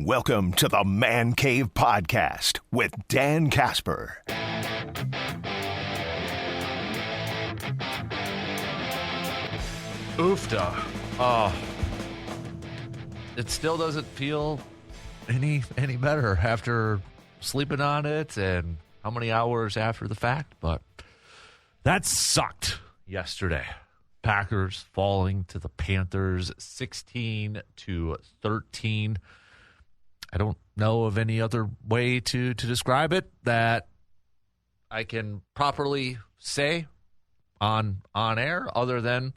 Welcome to the Man Cave Podcast with Dan Casper. Oofda. Oh, it still doesn't feel any better after sleeping on it and how many hours after the fact, but that sucked yesterday. Packers falling to the Panthers 16-13. I don't know of any other way to describe it that I can properly say on air other than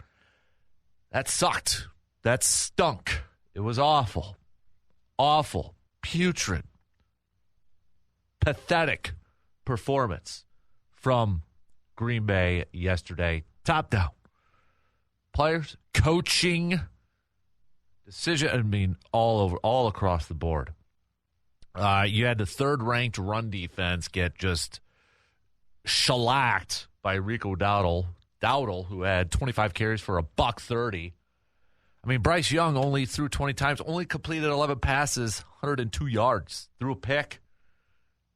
that sucked. That stunk. It was awful. Awful. Putrid. Pathetic performance from Green Bay yesterday. Top down. Players, coaching, decision, all across the board. You had the third-ranked run defense get just shellacked by Rico Dowdle, who had 25 carries for $130. I mean, Bryce Young only threw 20 times, only completed 11 passes, 102 yards, threw a pick.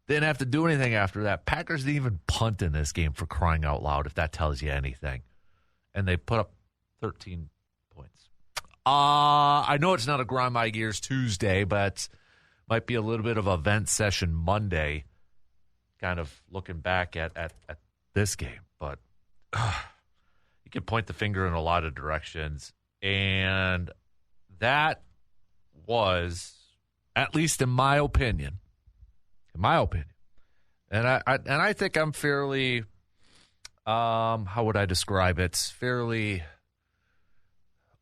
Didn't have to do anything after that. Packers didn't even punt in this game, for crying out loud, if that tells you anything. And they put up 13 points. I know it's not a grind my gears Tuesday, but might be a little bit of a vent session Monday, kind of looking back at this game. But you can point the finger in a lot of directions. And that was, at least in my opinion, and I think I'm fairly, how would I describe it? Fairly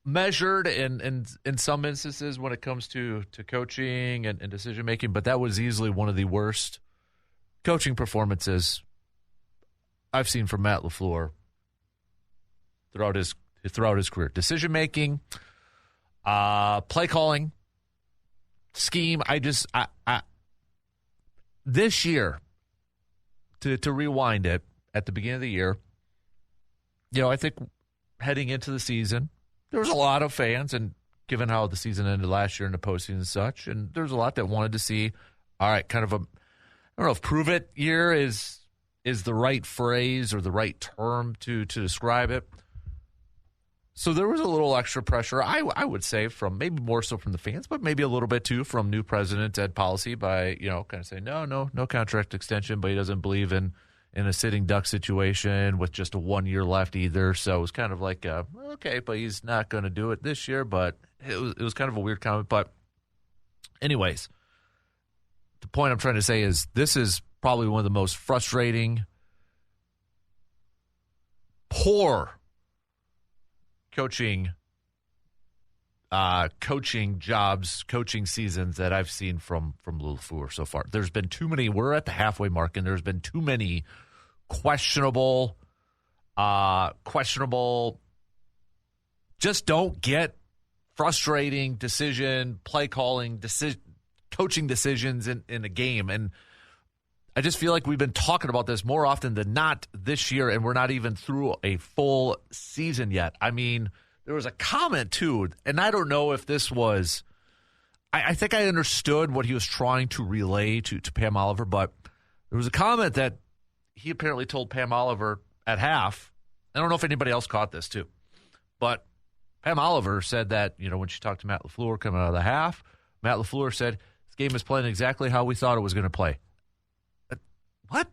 measured in some instances when it comes to coaching and decision making, but that was easily one of the worst coaching performances I've seen from Matt LaFleur throughout his career. Decision making, play calling, scheme. This year, to rewind it at the beginning of the year, I think heading into the season, there was a lot of fans, and given how the season ended last year in the postseason and such, and there's a lot that wanted to see, all right, kind of I don't know if prove it year is the right phrase or the right term to describe it. So there was a little extra pressure, I would say, from maybe more so from the fans, but maybe a little bit too from new president Ed Policy by, kind of saying, no contract extension, but he doesn't believe in a sitting duck situation with just a 1 year left either. So it was kind of like, okay, but he's not going to do it this year. But it was kind of a weird comment. But anyways, the point I'm trying to say is this is probably one of the most frustrating, poor coaching jobs, coaching seasons that I've seen from LaFleur so far. There's been too many. We're at the halfway mark, and there's been too many questionable, just don't get frustrating play calling, coaching decisions in a game. And I just feel like we've been talking about this more often than not this year, and we're not even through a full season yet. I mean, there was a comment, too, and I don't know if this was – I think I understood what he was trying to relay to Pam Oliver, but there was a comment that he apparently told Pam Oliver at half. I don't know if anybody else caught this, too. But Pam Oliver said that, when she talked to Matt LaFleur coming out of the half, Matt LaFleur said, this game is playing exactly how we thought it was going to play. What?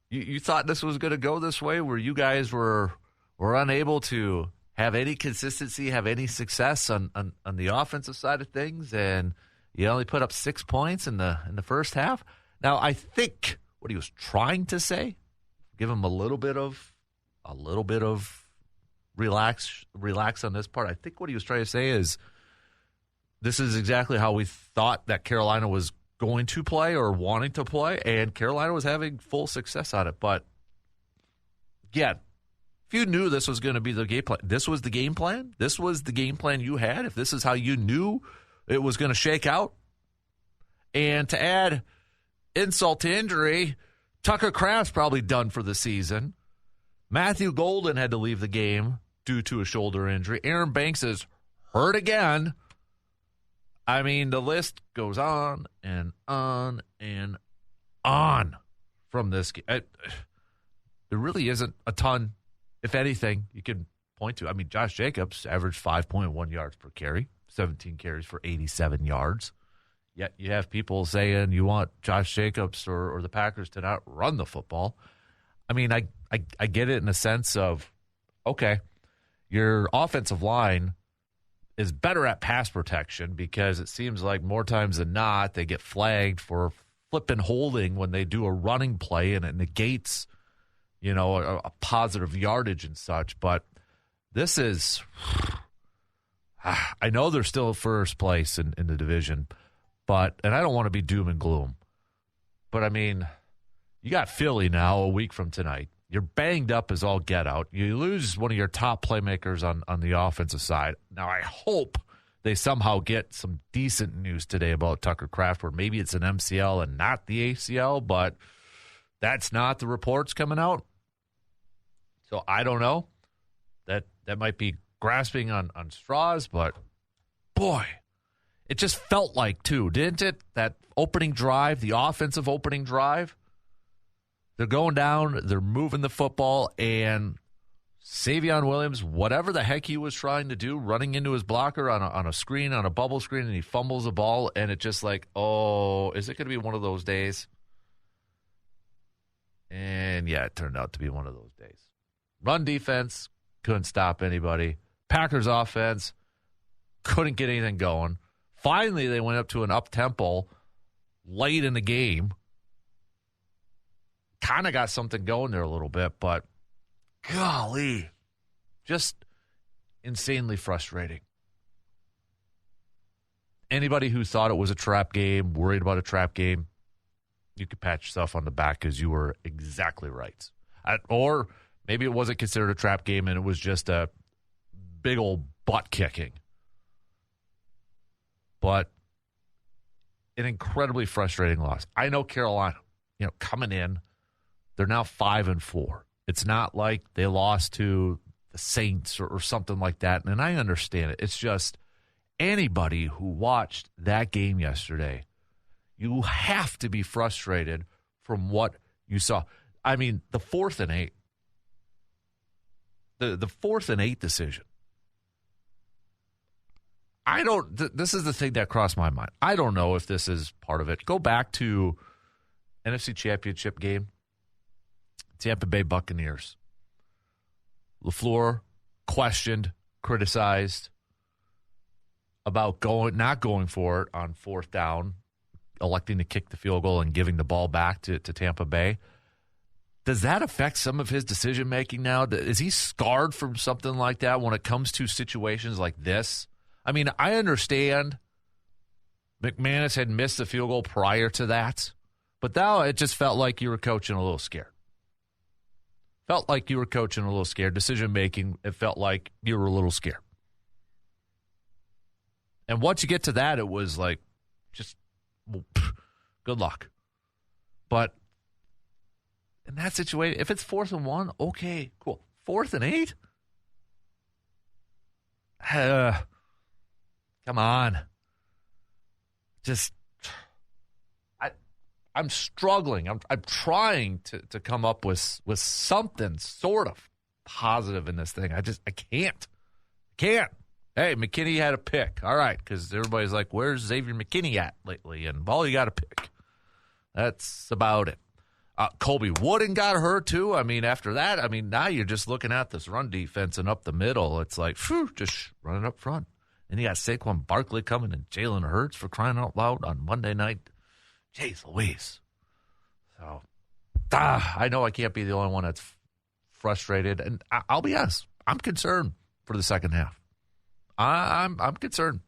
You thought this was going to go this way, where you guys were unable to have any consistency, have any success on the offensive side of things, and you only put up 6 points in the first half? Now, I think what he was trying to say, give him a little bit of relax on this part. I think what he was trying to say is this is exactly how we thought that Carolina was going to play or wanting to play, and Carolina was having full success on it. But, yeah, if you knew this was going to be the game plan, this was the game plan? This was the game plan you had? If this is how you knew it was going to shake out? And to add insult to injury, Tucker Kraft's probably done for the season. Matthew Golden had to leave the game due to a shoulder injury. Aaron Banks is hurt again. I mean, the list goes on and on and on from this game. There really isn't a ton, if anything, you can point to. I mean, Josh Jacobs averaged 5.1 yards per carry, 17 carries for 87 yards. Yet you have people saying you want Josh Jacobs or the Packers to not run the football. I mean, I get it in a sense of, okay, your offensive line is better at pass protection because it seems like more times than not they get flagged for flipping holding when they do a running play, and it negates, a positive yardage and such. But this is, I know they're still first place in the division, and I don't want to be doom and gloom, but I mean, you got Philly now a week from tonight. You're banged up as all get out. You lose one of your top playmakers on the offensive side. Now, I hope they somehow get some decent news today about Tucker Kraft, where maybe it's an MCL and not the ACL, but that's not the reports coming out. So I don't know. That might be grasping on straws, but boy, it just felt like, too, didn't it? That opening drive, the offensive opening drive, they're going down, they're moving the football, and Savion Williams, whatever the heck he was trying to do, running into his blocker on a screen, on a bubble screen, and he fumbles the ball, and it just like, oh, is it going to be one of those days? And, yeah, it turned out to be one of those days. Run defense, couldn't stop anybody. Packers offense, couldn't get anything going. Finally, they went up to an up-tempo late in the game. Kind of got something going there a little bit, but golly, just insanely frustrating. Anybody who thought it was a trap game, worried about a trap game, you could pat yourself on the back because you were exactly right. Or maybe it wasn't considered a trap game and it was just a big old butt kicking. But an incredibly frustrating loss. I know Carolina, coming in, they're now 5-4. It's not like they lost to the Saints or something like that. And I understand it. It's just anybody who watched that game yesterday, you have to be frustrated from what you saw. I mean, the 4th and 8. The 4th and 8 decision. This is the thing that crossed my mind. I don't know if this is part of it. Go back to NFC Championship game. Tampa Bay Buccaneers. LaFleur questioned, criticized about not going for it on 4th down, electing to kick the field goal and giving the ball back to Tampa Bay. Does that affect some of his decision-making now? Is he scarred from something like that when it comes to situations like this? I mean, I understand McManus had missed the field goal prior to that, but now it just felt like you were coaching a little scared. Felt like you were coaching a little scared. Decision-making, it felt like you were a little scared. And once you get to that, it was like, just good luck. But in that situation, if it's 4th and 1, okay, cool. 4th and 8? Come on. I'm struggling. I'm trying to come up with something sort of positive in this thing. I can't. Hey, McKinney had a pick. All right, because everybody's like, where's Xavier McKinney at lately? And, well, you got a pick. That's about it. Colby Wooden got hurt, too. I mean, after that, now you're just looking at this run defense and up the middle. It's like, just running up front. And you got Saquon Barkley coming and Jalen Hurts for crying out loud on Monday night. Jeez Louise. So, I know I can't be the only one that's frustrated. And I'll be honest, I'm concerned for the second half. I'm concerned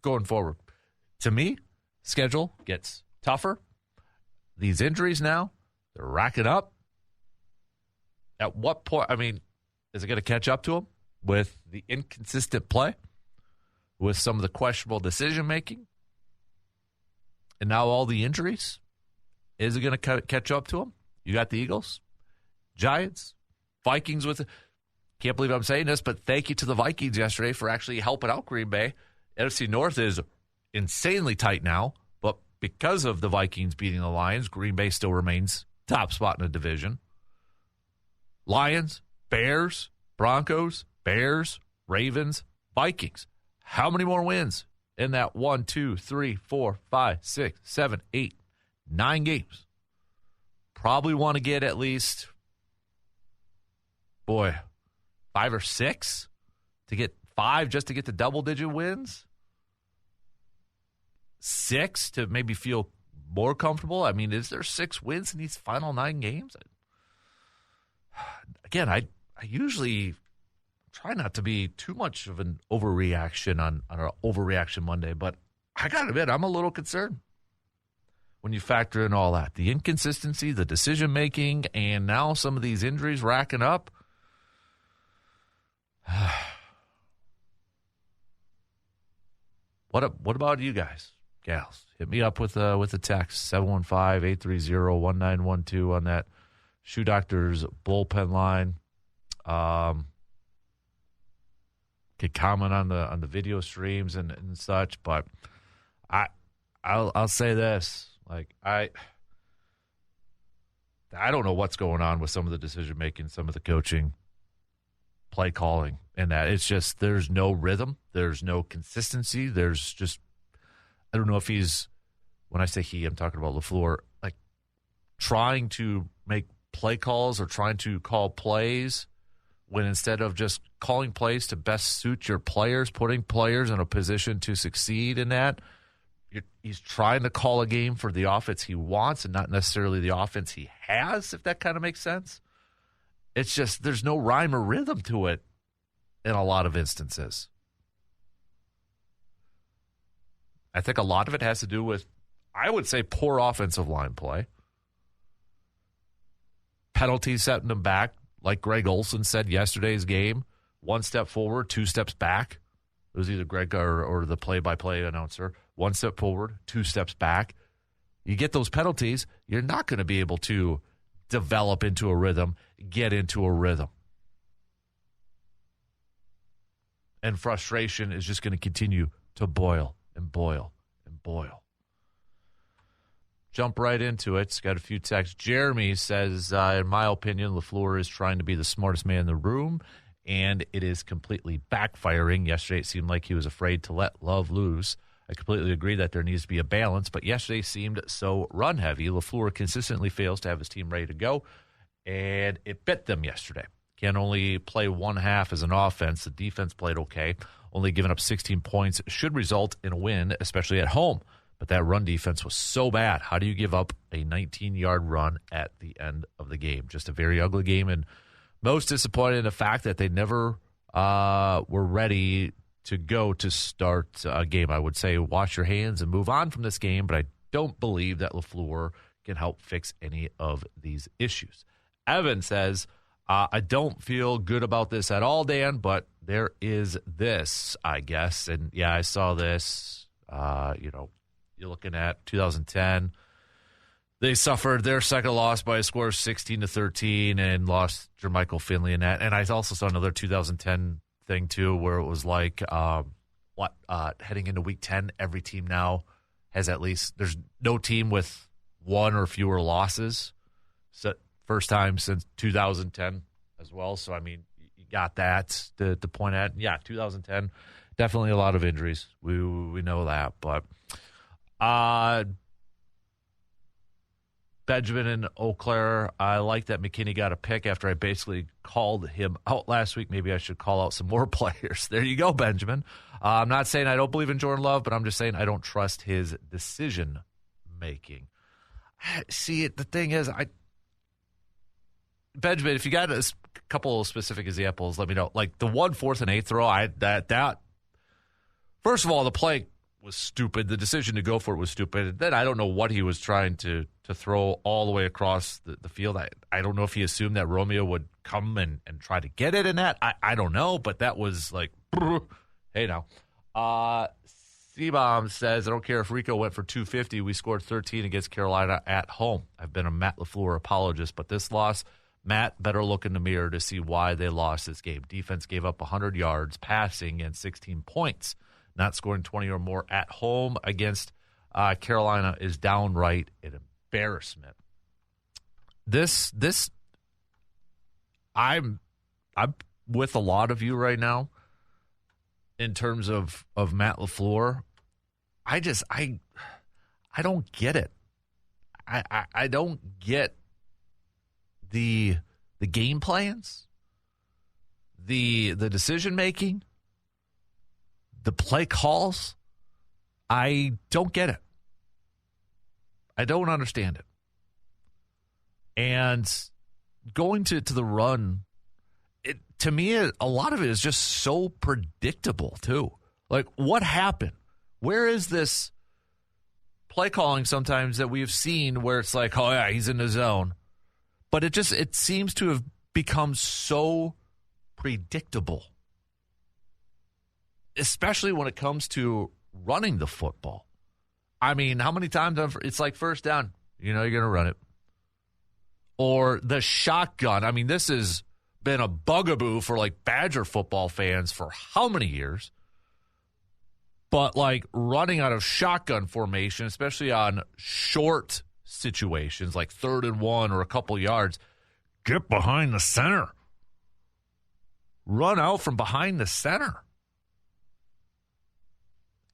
going forward. To me, schedule gets tougher. These injuries now, they're racking up. At what point, is it going to catch up to them with the inconsistent play, with some of the questionable decision-making, and now all the injuries? Is it going to catch up to them? You got the Eagles, Giants, Vikings with it. Can't believe I'm saying this, but thank you to the Vikings yesterday for actually helping out Green Bay NFC North is insanely tight now, but because of the Vikings beating the Lions, Green Bay still remains top spot in the division. Lions, Bears, Broncos, Bears, Ravens, Vikings. How many more wins in that 1, 2, 3, 4, 5, 6, 7, 8, 9 games? Probably want to get at least, 5 or 6 to get 5 just to get to double-digit wins. 6 to maybe feel more comfortable. I mean, is there 6 wins in these final 9 games? Again, I usually try not to be too much of an overreaction on an overreaction Monday, but I got to admit, I'm a little concerned when you factor in all that. The inconsistency, the decision-making, and now some of these injuries racking up. What about you guys, gals? Hit me up with a text, 715-830-1912 on that Shoe Doctor's bullpen line. Could comment on the video streams and such, but I'll say this: like I don't know what's going on with some of the decision making, some of the coaching, play calling, and that it's just there's no rhythm, there's no consistency, there's just I don't know if he's when I say he, I'm talking about LaFleur, like trying to make play calls or trying to call plays when instead of just calling plays to best suit your players, putting players in a position to succeed in that, he's trying to call a game for the offense he wants and not necessarily the offense he has, if that kind of makes sense. It's just there's no rhyme or rhythm to it in a lot of instances. I think a lot of it has to do with, I would say, poor offensive line play. Penalties setting them back, like Greg Olson said yesterday's game, 1 step forward, 2 steps back. It was either Greg or the play-by-play announcer. 1 step forward, 2 steps back. You get those penalties, you're not going to be able to develop into a rhythm, get into a rhythm. And frustration is just going to continue to boil and boil and boil. Jump right into it. It's got a few texts. Jeremy says, in my opinion, LaFleur is trying to be the smartest man in the room, and it is completely backfiring. Yesterday, it seemed like he was afraid to let Love loose. I completely agree that there needs to be a balance, but yesterday seemed so run-heavy. LaFleur consistently fails to have his team ready to go, and it bit them yesterday. Can only play one half as an offense. The defense played okay. Only giving up 16 points should result in a win, especially at home. But that run defense was so bad. How do you give up a 19-yard run at the end of the game? Just a very ugly game, and most disappointed in the fact that they never were ready to go to start a game. I would say wash your hands and move on from this game, but I don't believe that LaFleur can help fix any of these issues. Evan says, I don't feel good about this at all, Dan, but there is this, I guess. And, yeah, I saw this, You're looking at 2010. They suffered their second loss by a score of 16-13 and lost Jermichael Finley in that. And I also saw another 2010 thing, too, where it was like heading into Week 10, every team now has at least – there's no team with 1 or fewer losses. So first time since 2010 as well. So, I mean, you got that to point at. Yeah, 2010, definitely a lot of injuries. We know that, but – Benjamin in Eau Claire, I like that McKinney got a pick after I basically called him out last week. Maybe I should call out some more players. There you go, Benjamin. I'm not saying I don't believe in Jordan Love, but I'm just saying I don't trust his decision-making. See, the thing is, Benjamin, if you got a couple of specific examples, let me know. Like the 1 4th and 8th throw, that first of all, the play was stupid. The decision to go for it was stupid. Then I don't know what he was trying to throw all the way across the field. I don't know if he assumed that Romeo would come and try to get it in that. I don't know, but that was like, hey now. C-Bomb says, I don't care if Rico went for 250. We scored 13 against Carolina at home. I've been a Matt LaFleur apologist, but this loss, Matt better look in the mirror to see why they lost this game. Defense gave up 100 yards passing and 16 points. not scoring 20 or more at home against Carolina is downright an embarrassment. I'm with a lot of you right now in terms of Matt LaFleur. I don't get it. I don't get the game plans, the decision making, the play calls. I don't get it. I don't understand it. And going to the run, to me, a lot of it is just so predictable, too. Like, what happened? Where is this play calling sometimes that we've seen where it's like, oh, yeah, he's in the zone. But it seems to have become so predictable, especially when it comes to running the football. I mean, how many times it's like first down, you're going to run it. Or the shotgun. I mean, this has been a bugaboo for like Badger football fans for how many years? But like running out of shotgun formation, especially on short situations like 3rd and 1 or a couple yards, get behind the center. Run out from behind the center.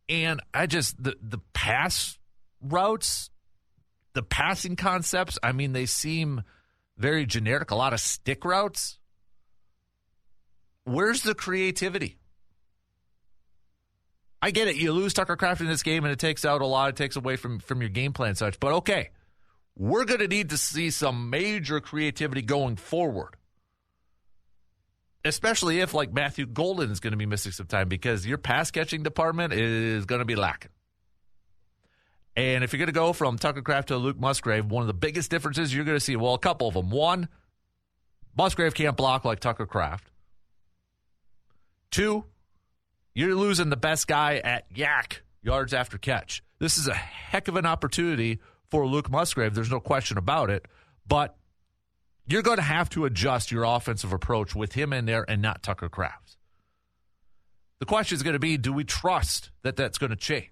And the pass routes, the passing concepts, I mean, they seem very generic, a lot of stick routes. Where's the creativity? I get it. You lose Tucker Kraft in this game, and it takes out a lot. It takes away from your game plan and such. But, okay, we're going to need to see some major creativity going forward, especially if, like, Matthew Golden is going to be missing some time because your pass-catching department is going to be lacking. And if you're going to go from Tucker Kraft to Luke Musgrave, one of the biggest differences you're going to see, well, a couple of them. One, Musgrave can't block like Tucker Kraft. Two, you're losing the best guy at yak, yards after catch. This is a heck of an opportunity for Luke Musgrave. There's no question about it. But you're going to have to adjust your offensive approach with him in there and not Tucker Kraft. The question is going to be, do we trust that that's going to change?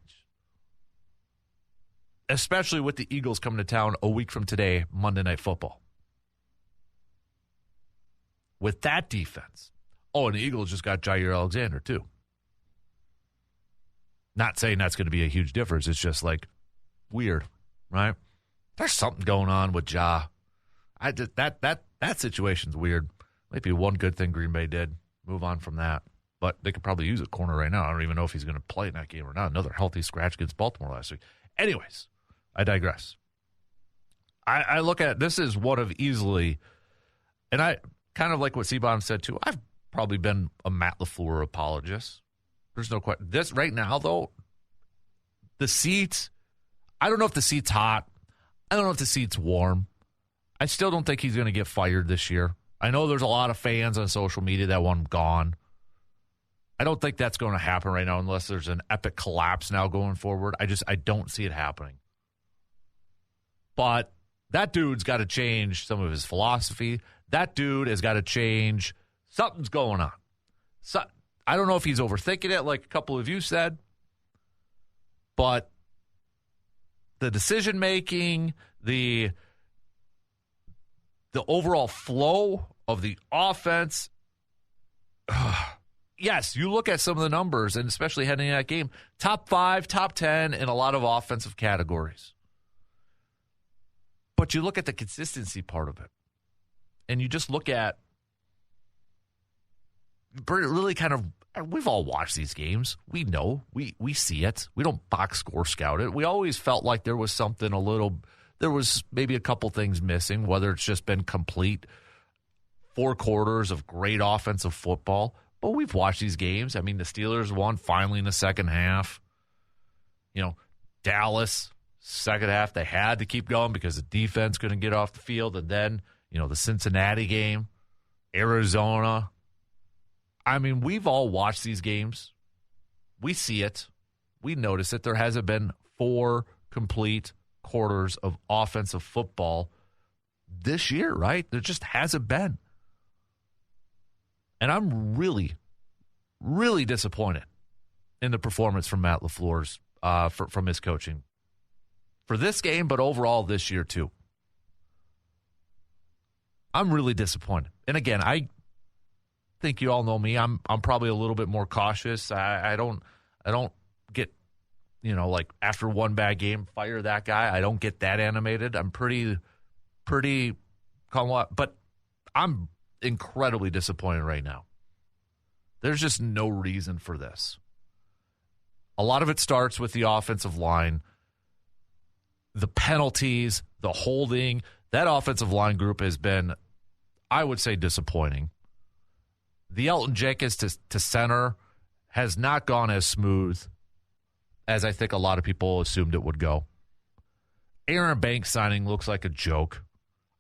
Especially with the Eagles coming to town a week from today, Monday Night Football. With that defense. Oh, and the Eagles just got Jair Alexander, too. Not saying that's going to be a huge difference. It's just, like, weird, right? There's something going on with Ja. That situation's weird. Might be one good thing Green Bay did. Move on from that. But they could probably use a corner right now. I don't even know if he's going to play in that game or not. Another healthy scratch against Baltimore last week. Anyways, I digress. I look at this is one of easily, and I kind of like what C-Bomb said too. I've probably been a Matt LaFleur apologist. There's no question. This right now, though, the seats, I don't know if the seat's hot. I don't know if the seat's warm. I still don't think he's going to get fired this year. I know there's a lot of fans on social media that want him gone. I don't think that's going to happen right now unless there's an epic collapse now going forward. I don't see it happening. But that dude's got to change some of his philosophy. That dude has got to change. Something's going on. So, I don't know if he's overthinking it, like a couple of you said. But the decision-making, the overall flow of the offense, yes, you look at some of the numbers, and especially heading into that game, top 5, top 10 in a lot of offensive categories. But you look at the consistency part of it, and you just look at really kind of, we've all watched these games. We know. We see it. We don't box score scout it. We always felt like there was something there was maybe a couple things missing, whether it's just been complete 4 quarters of great offensive football. But we've watched these games. I mean, the Steelers won finally in the second half. Dallas, second half, they had to keep going because the defense couldn't get off the field. And then, the Cincinnati game, Arizona. I mean, we've all watched these games. We see it. We notice it. There hasn't been 4 complete quarters of offensive football this year, right? There just hasn't been. And I'm really, really disappointed in the performance from Matt LaFleur's from his coaching for this game, but overall this year too. I'm really disappointed. And again, I think you all know me. I'm probably a little bit more cautious. I don't get, like after one bad game, fire that guy. I don't get that animated. I'm pretty calm, but I'm incredibly disappointed right now. There's just no reason for this. A lot of it starts with the offensive line, the penalties, the holding. That offensive line group has been, I would say, disappointing. The Elton Jenkins to center has not gone as smooth as I think a lot of people assumed it would go. Aaron Banks signing looks like a joke.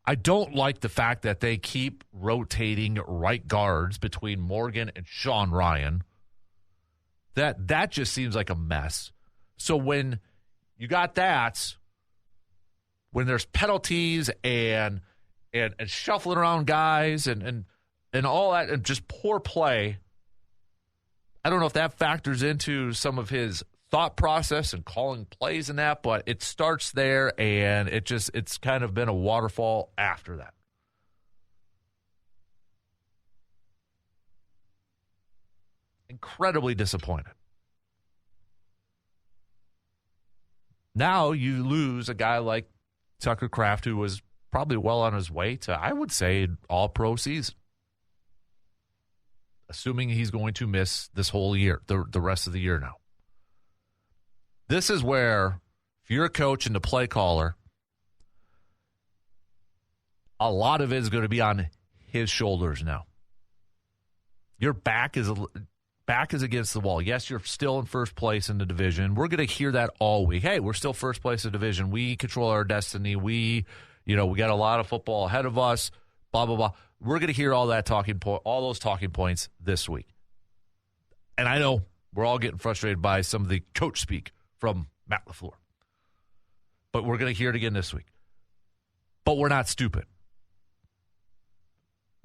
I don't like the fact that they keep rotating right guards between Morgan and Sean Ryan. That just seems like a mess. So when you got that, when there's penalties and shuffling around guys and all that, and just poor play, I don't know if that factors into some of his thought process and calling plays and that, but it starts there, and it's kind of been a waterfall after that. Incredibly disappointed. Now you lose a guy like Tucker Kraft, who was probably well on his way to, I would say, all-pro season. Assuming he's going to miss this whole year, the rest of the year now. This is where, if you're a coach and a play caller, a lot of it is going to be on his shoulders now. Your back is against the wall. Yes, you're still in first place in the division. We're going to hear that all week. Hey, we're still first place in the division. We control our destiny. We got a lot of football ahead of us. Blah blah blah. We're going to hear all those talking points this week. And I know we're all getting frustrated by some of the coach speak from Matt LaFleur. But we're going to hear it again this week. But we're not stupid.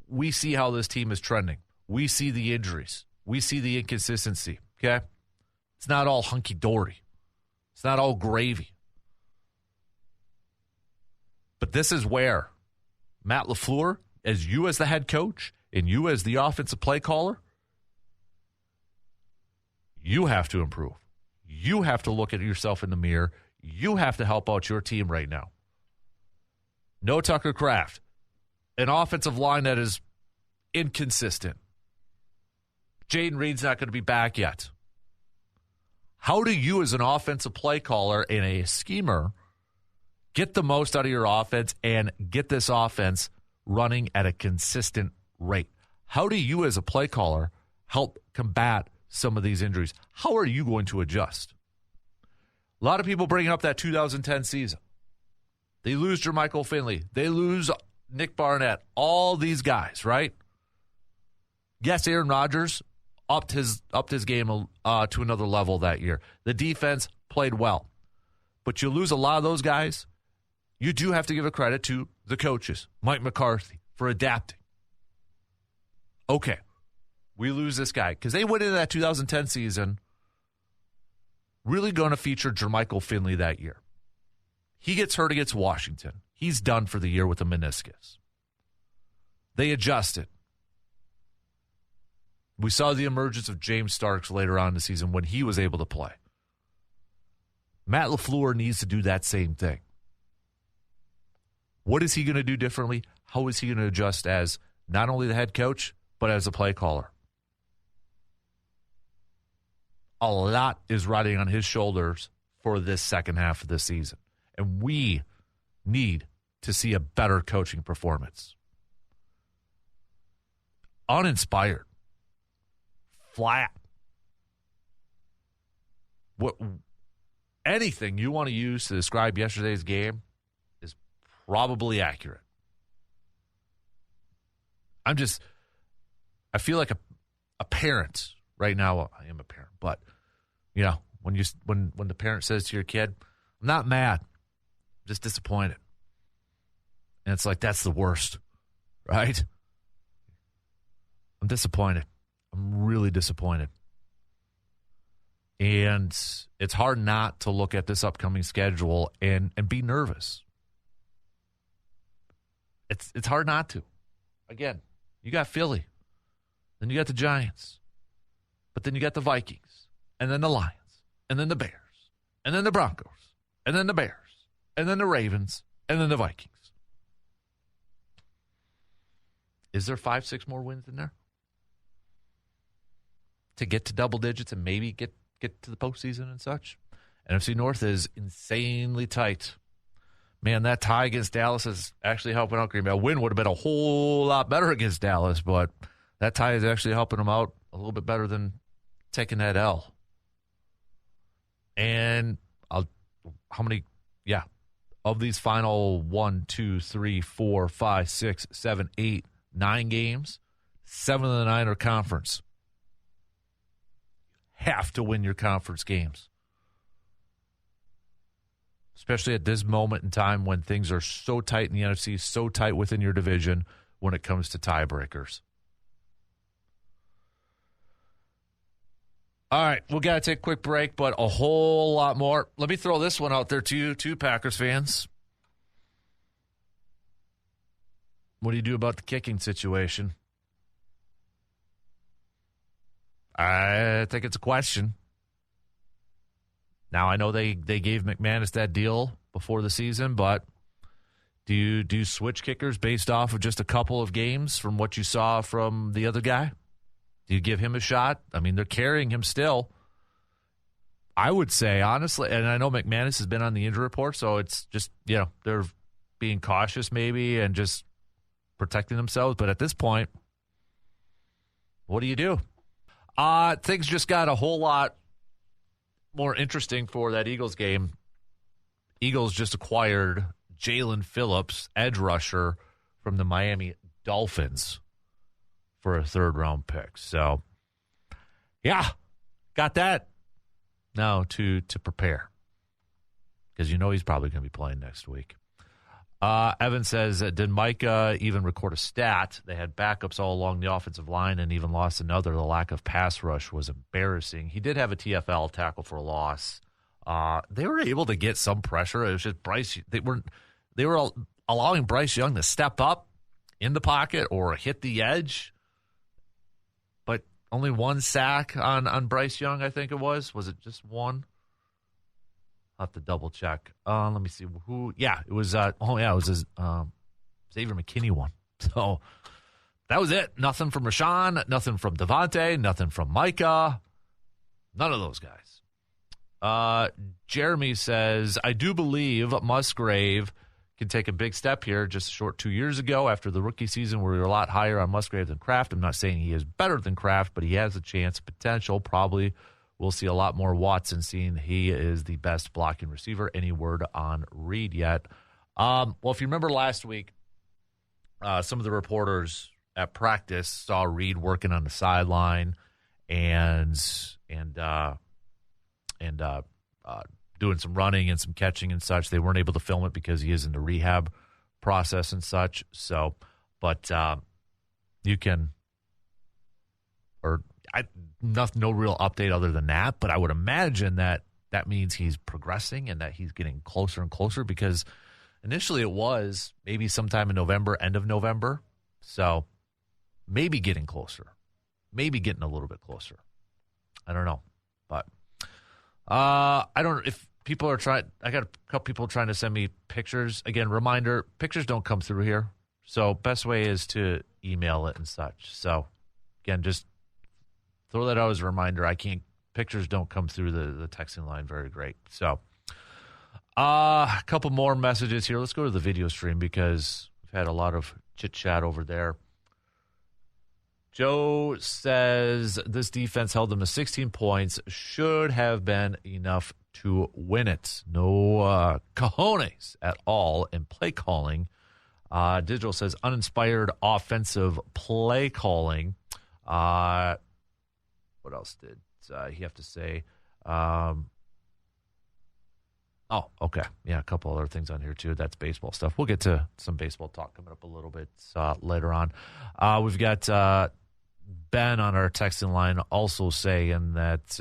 We see how this team is trending. We see the injuries. We see the inconsistency, okay? It's not all hunky-dory. It's not all gravy. But this is where Matt LaFleur, as you as the head coach and you as the offensive play caller, you have to improve. You have to look at yourself in the mirror. You have to help out your team right now. No Tucker Kraft. An offensive line that is inconsistent. Jaden Reed's not going to be back yet. How do you, as an offensive play caller and a schemer, get the most out of your offense and get this offense running at a consistent rate? How do you, as a play caller, help combat some of these injuries? How are you going to adjust? A lot of people bringing up that 2010 season. They lose Jermichael Finley. They lose Nick Barnett. All these guys, right? Yes, Aaron Rodgers upped his game to another level that year. The defense played well. But you lose a lot of those guys. You do have to give a credit to the coaches, Mike McCarthy, for adapting. Okay, we lose this guy because they went into that 2010 season really going to feature Jermichael Finley that year. He gets hurt against Washington. He's done for the year with a meniscus. They adjusted. We saw the emergence of James Starks later on in the season when he was able to play. Matt LaFleur needs to do that same thing. What is he going to do differently? How is he going to adjust as not only the head coach, but as a play caller? A lot is riding on his shoulders for this second half of the season. And we need to see a better coaching performance. Uninspired. Flat. Anything you want to use to describe yesterday's game is probably accurate. I feel like a parent right now. Well, I am a parent, but when the parent says to your kid, "I'm not mad, I'm just disappointed," and it's like that's the worst, right? I'm disappointed. I'm really disappointed. And it's hard not to look at this upcoming schedule and be nervous. It's hard not to. Again, you got Philly. Then you got the Giants. But then you got the Vikings. And then the Lions. And then the Bears. And then the Broncos. And then the Bears. And then the Ravens. And then the Vikings. Is there 5-6 more wins in there? To get to double digits and maybe get to the postseason and such? NFC North is insanely tight. Man, that tie against Dallas is actually helping out Green Bay. A win would have been a whole lot better against Dallas, but that tie is actually helping them out a little bit better than taking that L. And how many, of these final 1, 2, 3, 4, 5, 6, 7, 8, 9 games, 7 of the 9 are conference. Have to win your conference games. Especially at this moment in time when things are so tight in the NFC, so tight within your division when it comes to tiebreakers. All right, we got to take a quick break, but a whole lot more. Let me throw this one out there to you, too, Packers fans. What do you do about the kicking situation? I think it's a question. Now, I know they gave McManus that deal before the season, but do you switch kickers based off of just a couple of games from what you saw from the other guy? Do you give him a shot? I mean, they're carrying him still. I would say, honestly, and I know McManus has been on the injury report, so it's just, they're being cautious maybe and just protecting themselves. But at this point, what do you do? Things just got a whole lot more interesting for that Eagles game. Eagles just acquired Jalen Phillips, edge rusher from the Miami Dolphins, for a third-round pick. So, got that now to prepare because he's probably going to be playing next week. Evan says, did Micah even record a stat? They had backups all along the offensive line and even lost another. The lack of pass rush was embarrassing. He did have a TFL, tackle for a loss. They were able to get some pressure. It was just Bryce. They were allowing Bryce Young to step up in the pocket or hit the edge. But only one sack on Bryce Young, I think it was. Was it just one? I'll have to double check. Let me see who. Yeah, it was. It was his Xavier McKinney one. So that was it. Nothing from Rashawn. Nothing from Devontae. Nothing from Micah. None of those guys. Jeremy says, I do believe Musgrave can take a big step here. Just a short 2 years ago, after the rookie season, we were a lot higher on Musgrave than Kraft. I'm not saying he is better than Kraft, but he has a chance, potential, probably. We'll see a lot more Watson, seeing he is the best blocking receiver. Any word on Reed yet? Well, if you remember last week, some of the reporters at practice saw Reed working on the sideline and doing some running and some catching and such. They weren't able to film it because he is in the rehab process and such. So, but you can, no real update other than that, but I would imagine that means he's progressing and that he's getting closer and closer, because initially it was maybe sometime in November, end of November. So maybe getting closer, maybe getting a little bit closer. I don't know, but I don't know if people are trying. I got a couple people trying to send me pictures. Again, reminder, pictures don't come through here. So best way is to email it and such. So again, just throw that out as a reminder. Pictures don't come through the texting line very great. So a couple more messages here. Let's go to the video stream because we've had a lot of chit chat over there. Joe says this defense held them to 16 points. Should have been enough to win it. No cojones at all in play calling. Digital says uninspired offensive play calling. What else did he have to say? Oh, okay. Yeah, a couple other things on here, too. That's baseball stuff. We'll get to some baseball talk coming up a little bit later on. We've got Ben on our texting line also saying that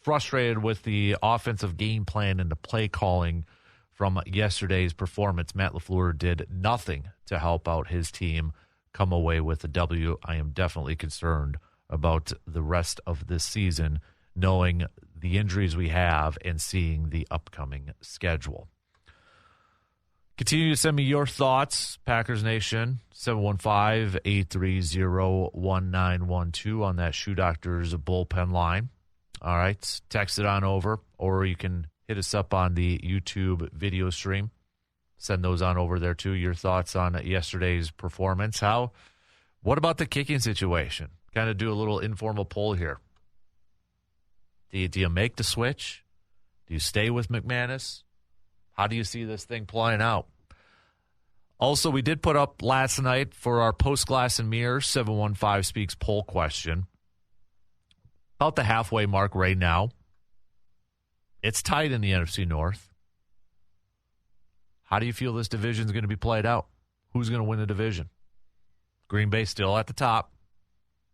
frustrated with the offensive game plan and the play calling from yesterday's performance. Matt LaFleur did nothing to help out his team come away with a W. I am definitely concerned about the rest of this season, knowing the injuries we have and seeing the upcoming schedule. Continue to send me your thoughts, Packers Nation, 715-830-1912 on that Shoe Doctors bullpen line. All right, text it on over, or you can hit us up on the YouTube video stream. Send those on over there, too, your thoughts on yesterday's performance. What about the kicking situation? Kind of do a little informal poll here. Do you make the switch? Do you stay with McManus? How do you see this thing playing out? Also, we did put up last night for our post-glass and mirror 715 Speaks poll question. About the halfway mark right now. It's tight in the NFC North. How do you feel this division is going to be played out? Who's going to win the division? Green Bay still at the top.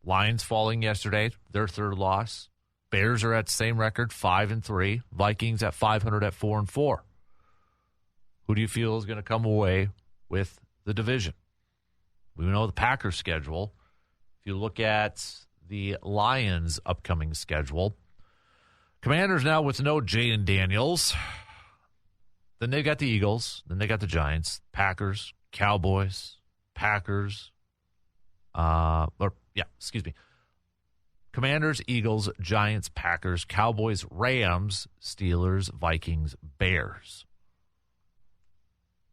Lions falling yesterday, their third loss. Bears are at the same record, 5-3. Vikings at 500 at 4-4. Who do you feel is going to come away with the division? We know the Packers schedule. If you look at the Lions' upcoming schedule, Commanders now with no Jaden Daniels. Then they got the Eagles. Then they got the Giants, Packers, Cowboys, Packers. Commanders, Eagles, Giants, Packers, Cowboys, Rams, Steelers, Vikings, Bears.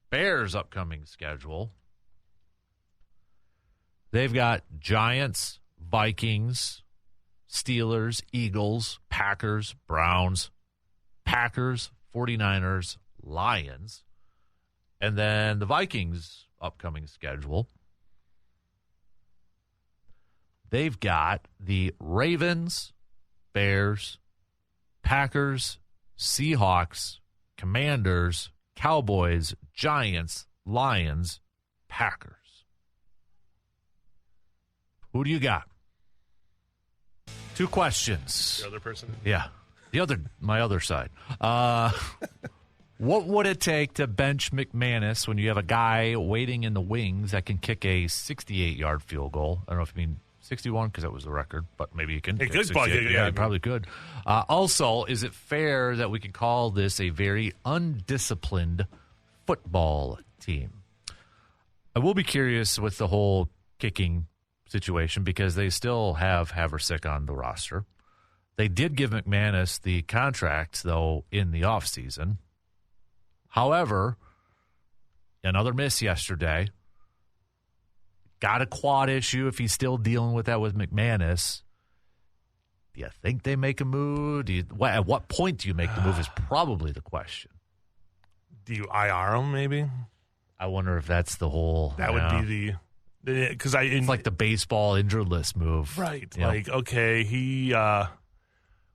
Bears' upcoming schedule. They've got Giants, Vikings, Steelers, Eagles, Packers, Browns, Packers, 49ers, Lions. And then the Vikings' upcoming schedule. They've got the Ravens, Bears, Packers, Seahawks, Commanders, Cowboys, Giants, Lions, Packers. Who do you got? Two questions. The other person? Yeah. My other side. What would it take to bench McManus when you have a guy waiting in the wings that can kick a 68-yard field goal? I don't know if you mean 61 because that was the record, but maybe you can. It could probably, yeah, you probably could. Also, is it fair that we can call this a very undisciplined football team? I will be curious with the whole kicking situation because they still have Haversick on the roster. They did give McManus the contract, though, in the offseason. However, another miss yesterday. Got a quad issue if he's still dealing with that with McManus. Do you think they make a move? At what point do you make the move is probably the question. Do you IR him, maybe? I wonder if that's the whole... That would be the... Because it's like the baseball injured list move. Right. Yep. Like, okay,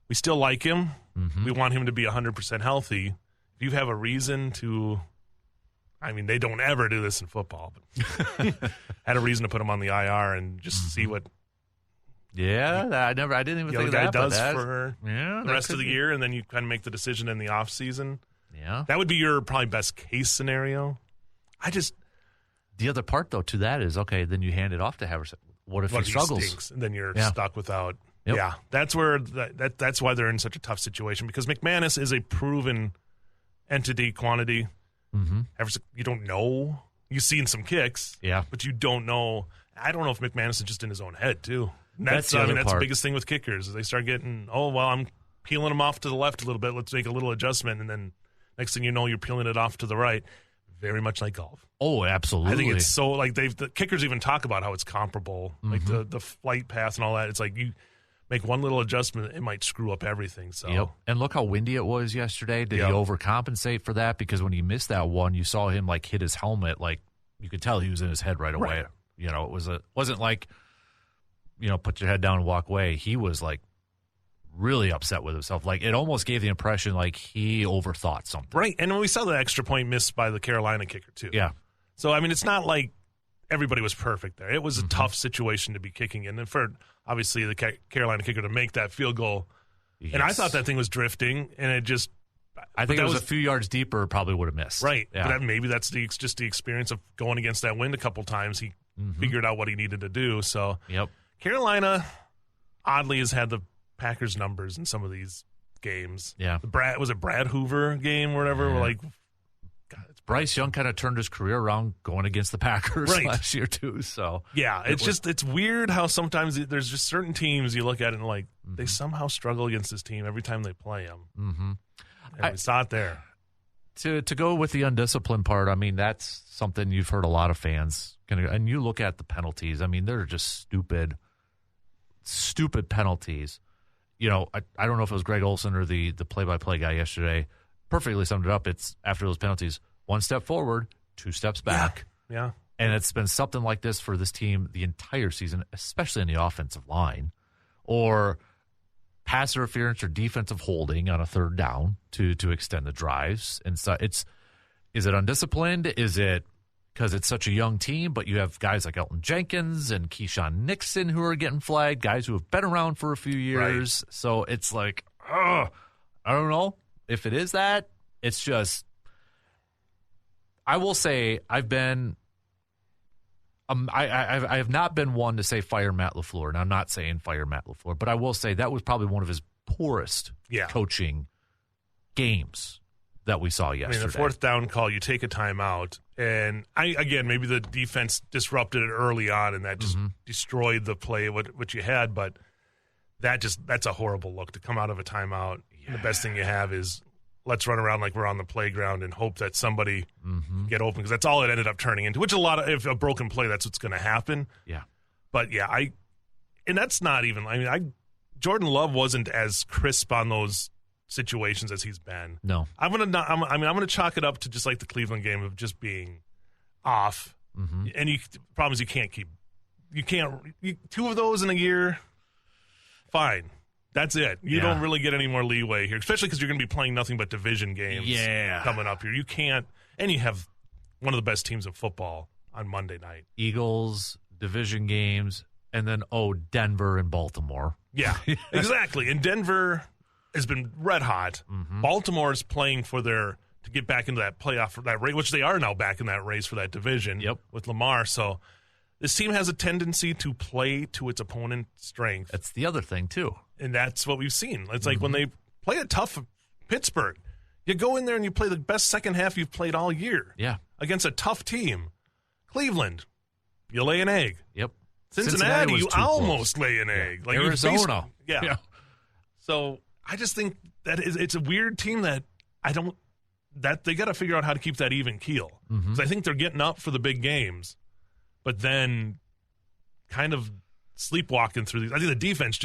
we still like him. Mm-hmm. We want him to be 100% healthy. If you have a reason to... I mean, they don't ever do this in football, but had a reason to put him on the IR and just see what. Yeah, I didn't even think of that. Does for the rest of the year, and then you kind of make the decision in the off season. Yeah, that would be your probably best case scenario. The other part though to that is okay. Then you hand it off to Haversick. What if he struggles? Stinks, and then you're stuck without. Yep. Yeah, that's where that's why they're in such a tough situation because McManus is a proven entity, quantity. Mm-hmm. You don't know. You've seen some kicks, but you don't know. I don't know if McManus is just in his own head too. That's the biggest thing with kickers. Is they start getting, I'm peeling them off to the left a little bit. Let's make a little adjustment, and then next thing you know, you're peeling it off to the right. Very much like golf. Oh, absolutely. I think it's so like the kickers even talk about how it's comparable, like the flight path and all that. It's like you make one little adjustment, it might screw up everything. So, and look how windy it was yesterday. Did he overcompensate for that? Because when he missed that one, you saw him like hit his helmet. Like you could tell he was in his head right away. Right. It wasn't like put your head down and walk away. He was like really upset with himself. Like it almost gave the impression like he overthought something. Right, and we saw the extra point missed by the Carolina kicker too. Yeah. So I mean, it's not like everybody was perfect there. It was a tough situation to be kicking in, and for obviously the Carolina kicker to make that field goal, Yes. And I thought that thing was drifting, and it just. I think it was a few yards deeper, probably would have missed. Right. Yeah. But maybe that's just the experience of going against that wind a couple times. He figured out what he needed to do. So Carolina, oddly, has had the Packers' numbers in some of these games. Yeah. Was it Brad Hoover game or whatever? Yeah. We're like, God, Bryce Young kind of turned his career around going against the Packers last year, too. So yeah, it's weird how sometimes there's just certain teams you look at it and like they somehow struggle against this team every time they play them. Mm-hmm. And we saw it there. To go with the undisciplined part, I mean, that's something you've heard a lot of fans. And you look at the penalties. I mean, they're just stupid penalties. You know, I don't know if it was Greg Olson or the play-by-play guy yesterday. Perfectly summed it up. It's after those penalties, 1 step forward, 2 steps back. Yeah. And it's been something like this for this team the entire season, especially in the offensive line. Or pass interference or defensive holding on a third down to extend the drives. And so is it undisciplined? Is it because it's such a young team, but you have guys like Elton Jenkins and Keyshawn Nixon who are getting flagged, guys who have been around for a few years. Right. So it's like, I don't know if it is that. It's just, I will say I've been, I have not been one to say fire Matt LaFleur, and I'm not saying fire Matt LaFleur, but I will say that was probably one of his poorest coaching games that we saw yesterday. I mean, the 4th down call, you take a timeout, and maybe the defense disrupted it early on, and that just destroyed the play, what you had, but that's a horrible look to come out of a timeout. Yeah. The best thing you have is let's run around like we're on the playground and hope that somebody get open, because that's all it ended up turning into, which if a broken play, that's what's going to happen. Yeah. But, and that's not even, Jordan Love wasn't as crisp on those situations as he's been. No. I'm going to chalk it up to just like the Cleveland game of just being off. Mm-hmm. And the problem is you can't, 2 of those in a year, fine. That's it. You don't really get any more leeway here, especially because you're going to be playing nothing but division games coming up here. You can't, and you have one of the best teams of football on Monday night. Eagles, division games, and then, Denver and Baltimore. Yeah, exactly. And Denver has been red hot. Mm-hmm. Baltimore is playing to get back into that playoff, for that race, which they are now back in that race for that division with Lamar. So this team has a tendency to play to its opponent's strength. That's the other thing, too. And that's what we've seen. It's like when they play a tough Pittsburgh, you go in there and you play the best second half you've played all year. Yeah. Against a tough team. Cleveland, you lay an egg. Yep. Cincinnati, you almost lay an egg. Like Arizona. Yeah. So I just think that it's a weird team that they got to figure out how to keep that even keel. Because I think they're getting up for the big games, but then kind of sleepwalking through these. I think the defense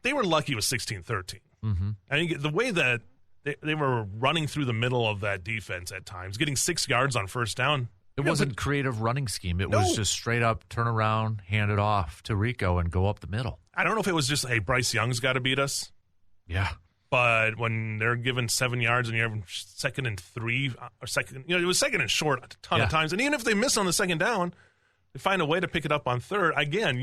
they were lucky with 16-13. Mm-hmm. I think the way that they were running through the middle of that defense at times, getting 6 yards on first down. It wasn't creative running scheme. It was just straight up turn around, hand it off to Rico, and go up the middle. I don't know if it was just, hey, Bryce Young's got to beat us. Yeah. But when they're given 7 yards and you're having 2nd and 3 or second, it was 2nd and short a ton of times. And even if they miss on the 2nd down, they find a way to pick it up on 3rd. Again,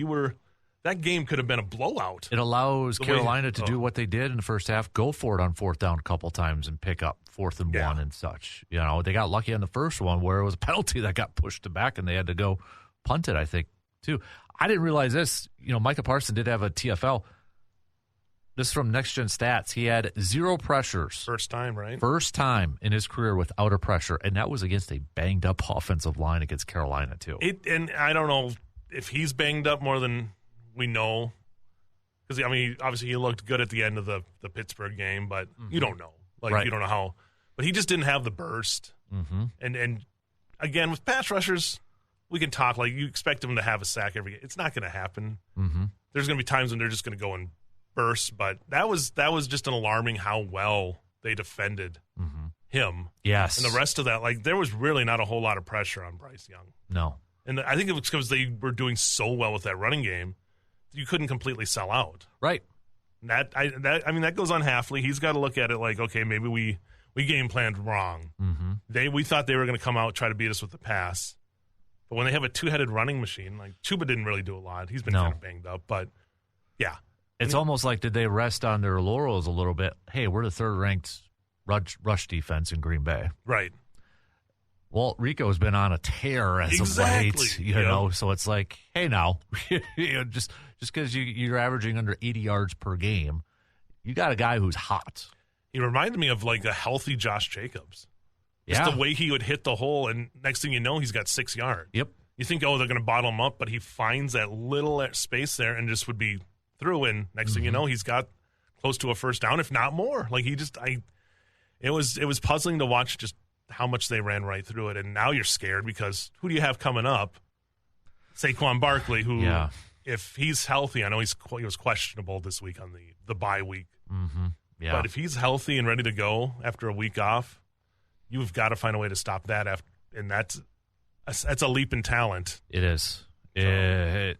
that game could have been a blowout. It allows Carolina to do what they did in the first half, go for it on 4th down a couple times and pick up 4th and 1 and such. You know, they got lucky on the first one where it was a penalty that got pushed back and they had to go punt it, I think, too. I didn't realize this. You know, Micah Parsons did have a TFL. This is from Next Gen Stats. He had 0 pressures. First time, right? First time in his career without a pressure, and that was against a banged-up offensive line against Carolina, too. And I don't know if he's banged up more than we know. Because, I mean, obviously he looked good at the end of the Pittsburgh game, but you don't know. You don't know how. But he just didn't have the burst. Mm-hmm. And again, with pass rushers, we can talk. Like, you expect them to have a sack every game. It's not going to happen. Mm-hmm. There's going to be times when they're just going to go and burst, but that was just an alarming how well they defended him. Yes. And the rest of that, like, there was really not a whole lot of pressure on Bryce Young. No. And I think it was because they were doing so well with that running game, you couldn't completely sell out. Right. And that goes on Halfley. He's got to look at it like, okay, maybe we game planned wrong. Mm-hmm. We thought they were going to come out try to beat us with the pass, but when they have a 2-headed running machine, like Chuba didn't really do a lot. He's been kind of banged up, but yeah. It's almost like, did they rest on their laurels a little bit? Hey, we're the third-ranked rush defense in Green Bay. Right. Well, Rico's been on a tear as of late, you know, so it's like, hey, now, just because you're averaging under 80 yards per game, you got a guy who's hot. He reminded me of like a healthy Josh Jacobs. Just the way he would hit the hole, and next thing you know, he's got 6 yards. Yep. You think, they're going to bottle him up, but he finds that little space there and just would be through, and next thing you know, he's got close to a first down, if not more. Like it was puzzling to watch just how much they ran right through it, and now you're scared because who do you have coming up? Saquon Barkley, who, if he's healthy, I know he was questionable this week on the bye week. Mm-hmm. Yeah. But if he's healthy and ready to go after a week off, you've got to find a way to stop that. And that's a leap in talent. It is. So.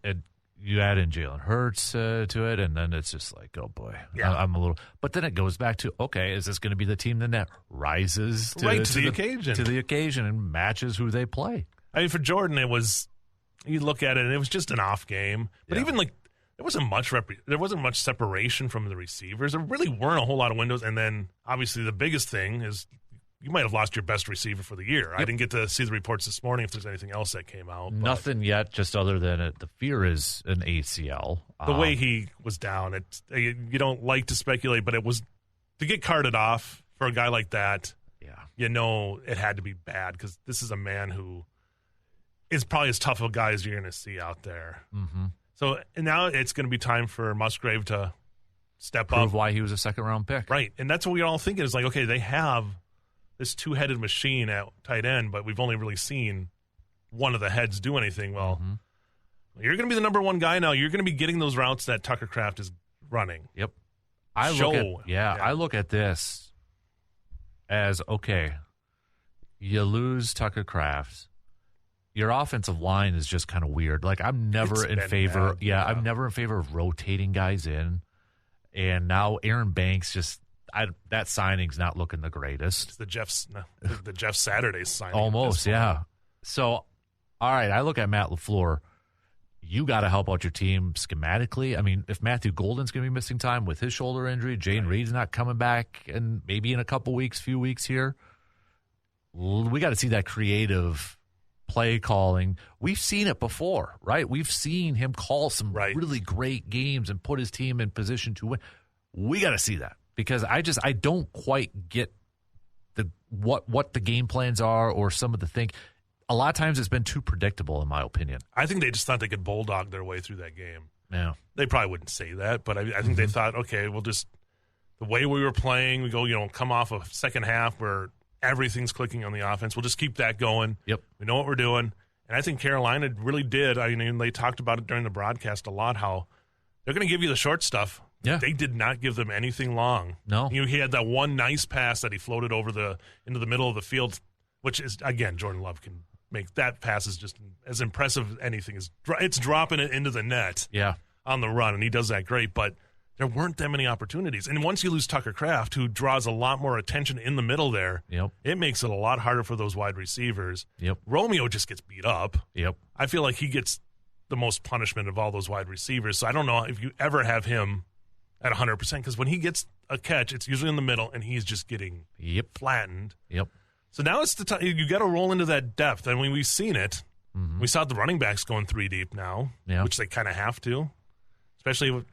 You add in Jalen Hurts to it, and then it's just like, oh, boy. Yeah. I'm a little – but then it goes back to, okay, is this going to be the team then that rises to the occasion? To the occasion and matches who they play. I mean, for Jordan, it was – you look at it, and it was just an off game. But even like there wasn't much separation from the receivers. There really weren't a whole lot of windows. And then obviously the biggest thing is you might have lost your best receiver for the year. Yep. I didn't get to see the reports this morning if there's anything else that came out. Nothing yet, just other than the fear is an ACL. The way he was down, you don't like to speculate, but it was to get carted off for a guy like that. Yeah, you know it had to be bad because this is a man who is probably as tough a guy as you're going to see out there. Mm-hmm. So now it's going to be time for Musgrave to step Prove up. why he was a second-round pick. Right, and that's what we're all thinking is like, okay, they have this two-headed machine at tight end, but we've only really seen one of the heads do anything. Well, you're going to be the number one guy now. You're going to be getting those routes that Tucker Kraft is running. Yep. I look at this as, okay, you lose Tucker Kraft. Your offensive line is just kind of weird. Like, I'm never in favor. I'm never in favor of rotating guys in. And now Aaron Banks that signing's not looking the greatest. It's the Jeff Saturday signing. Almost, yeah. So, all right, I look at Matt LaFleur. You got to help out your team schematically. I mean, if Matthew Golden's going to be missing time with his shoulder injury, Jane Reed's not coming back, and maybe in a few weeks here, we got to see that creative play calling. We've seen it before, right? We've seen him call some really great games and put his team in position to win. We got to see that because I don't quite get what the game plans are or some of the things. A lot of times it's been too predictable, in my opinion. I think they just thought they could bulldog their way through that game. Yeah. They probably wouldn't say that, but I think they thought, okay, we'll just – the way we were playing, we go, come off a second half where everything's clicking on the offense. We'll just keep that going. Yep. We know what we're doing. And I think Carolina really did. I mean, they talked about it during the broadcast a lot, how they're going to give you the short stuff. Yeah. They did not give them anything long. No. He had that one nice pass that he floated over into the middle of the field, which is, again, Jordan Love can make that pass is just as impressive as anything. It's dropping it into the net on the run, and he does that great. But there weren't that many opportunities. And once you lose Tucker Kraft, who draws a lot more attention in the middle there, it makes it a lot harder for those wide receivers. Yep. Romeo just gets beat up. Yep. I feel like he gets the most punishment of all those wide receivers. So I don't know if you ever have him at 100% because when he gets a catch, it's usually in the middle, and he's just getting flattened. Yep. So now it's the time you got to roll into that depth. I mean, we've seen it. Mm-hmm. We saw the running backs going 3 deep now, which they kind of have to, especially you're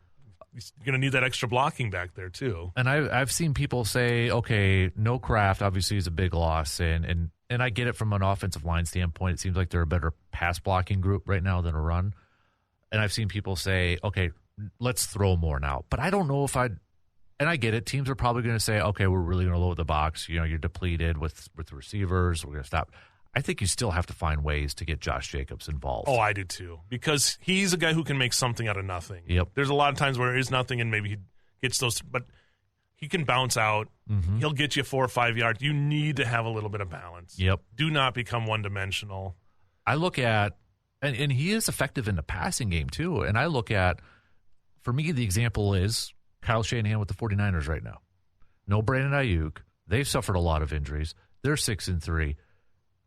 going to need that extra blocking back there too. And I've seen people say, okay, no Kraft obviously is a big loss, and I get it from an offensive line standpoint. It seems like they're a better pass blocking group right now than a run. And I've seen people say, okay, let's throw more now. But I don't know if and I get it. Teams are probably going to say, okay, we're really going to load the box. You're depleted with the receivers. We're going to stop. I think you still have to find ways to get Josh Jacobs involved. Oh, I do too. Because he's a guy who can make something out of nothing. Yep. There's a lot of times where there is nothing and maybe he gets those, but he can bounce out. Mm-hmm. He'll get you 4 or 5 yards. You need to have a little bit of balance. Yep. Do not become one-dimensional. I look at, and he is effective in the passing game too, and I look at, for me, the example is Kyle Shanahan with the 49ers right now. No Brandon Ayuk. They've suffered a lot of injuries. They're 6-3.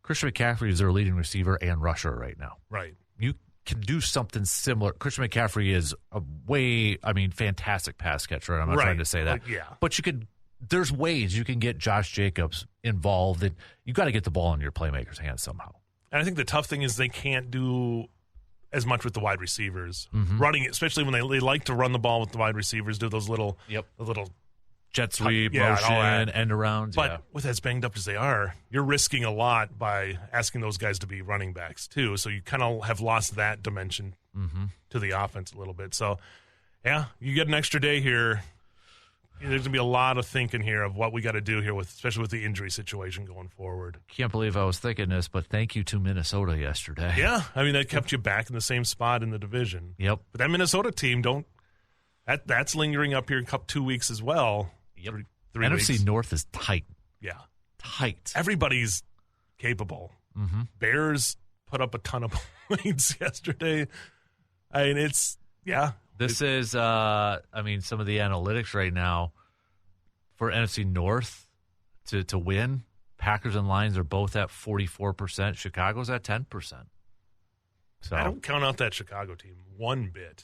Christian McCaffrey is their leading receiver and rusher right now. Right. You can do something similar. Christian McCaffrey is fantastic pass catcher. I'm not trying to say that. But there's ways you can get Josh Jacobs involved, and you got to get the ball in your playmakers' hands somehow. And I think the tough thing is they can't do as much with the wide receivers. Running, especially when they like to run the ball with the wide receivers, do those little jet sweep, motion, end arounds. But with as banged up as they are, you're risking a lot by asking those guys to be running backs too. So you kind of have lost that dimension to the offense a little bit. So, you get an extra day here. There's going to be a lot of thinking here of what we got to do here, especially with the injury situation going forward. Can't believe I was thinking this, but thank you to Minnesota yesterday. Yeah, that kept you back in the same spot in the division. Yep. But that Minnesota team, that's lingering up here 2 weeks as well. Yep. 3 NFC weeks. North is tight. Yeah. Tight. Everybody's capable. Bears put up a ton of points yesterday. This is, some of the analytics right now for NFC North to win. Packers and Lions are both at 44%. Chicago's at 10%. So I don't count out that Chicago team one bit.